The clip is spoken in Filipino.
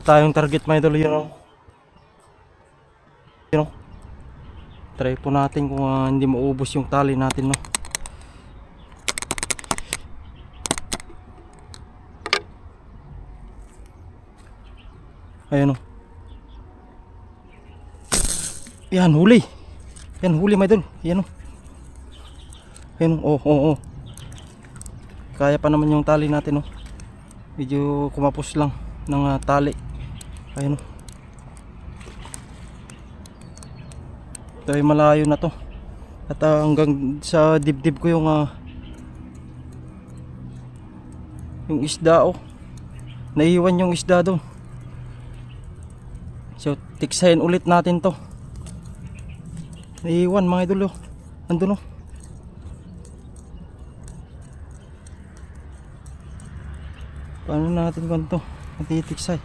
Tayong target mga idol, yun o. Yun o. Try po natin kung hindi maubos yung tali natin, no. Ayan o. Yan, huli. Yan, huli mga idol. Yan o. Ayan o. Oh. Kaya pa naman yung tali natin, no. Medyo kumapos lang ng tali. Ayan o. Ito ay malayo na to. At hanggang sa dibdib ko yung isda o. Naiwan yung isda doon. So tiksahin ulit natin to. Naiwan mga idol o. Andun o. Paano natin ganito? Natitiksay.